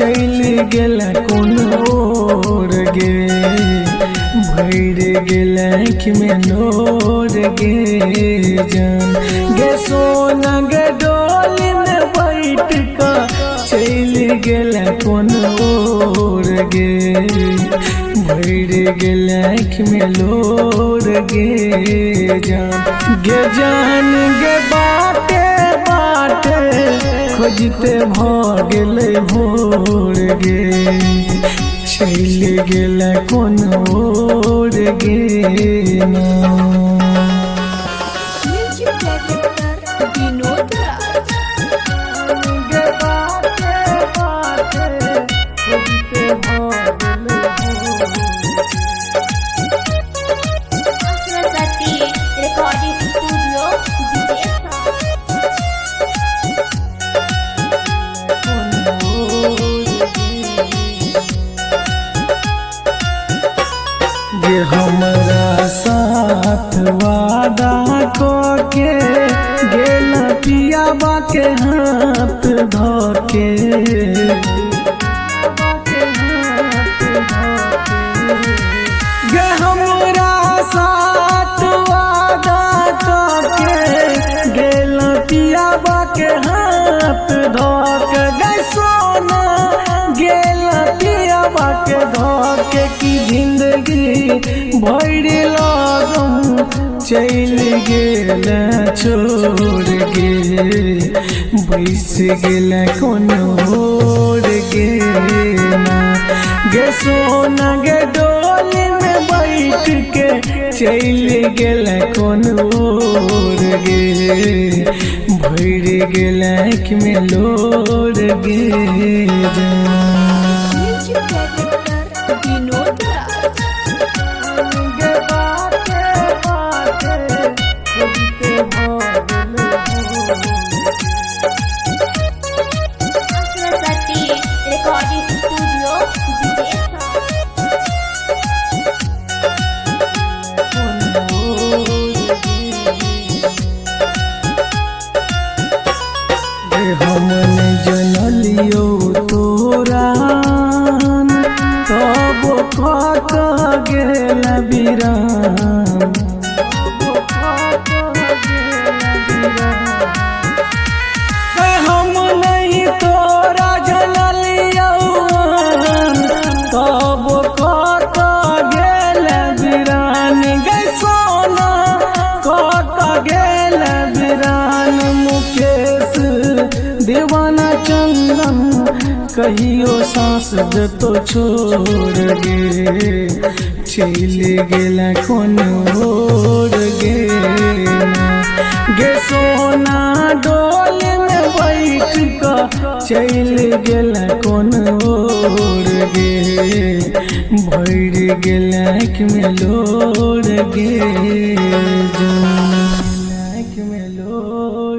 चल गेल कोन ओर गे भर गेल आँख में नोर गे जान गे सोना गे डोली में बैठ कर चल गेल कोन ओर गे भर गेल आँख में लोर गे जान गे बाटे बाटे खोजते भ गेलै भोर गे चल गेल कोन ओर गे ना। म्यूजिक डायरेक्टर विनोद राज। गे बाटे बाटे खोजते भ गेलै सरस्वती रिकॉर्डिंग स्टूडियो विदेशा। गे हमरा साथ वादा के गेल पियाबा के हाथ धके गे हमरा साथ वादा के गेल पियाबा के हाथ धके गे सोना गेल पियाबा के धके की जिंदगी भर लागम चल गेल छोड़ गे बैस गेल कोन ओर गे ना गे सोना गे डोली में बैठ के चल गेल कोन ओर गे भर गेल आँख में लोर गे म्यूजिक डायरेक्टर विनोद राज। गे बाटे बाटे खोजते भ सरस्वती रिकॉर्डिंग स्टूडियो विदेशा। हमन जनलियो तोरा तब कत गेल बिराम हम नहीं तोरा जनलियो तब कत गेल बिरान गे सोना कत गेल बिरान मुकेश दीवाना चंदन कहियो सांस देतो छोड़ गे चल गेल कोन ओर गे गे सोना डोली में बैठ कर चल गेल कोन ओर गे भर गेल आँख में लोर गे आँख में लोर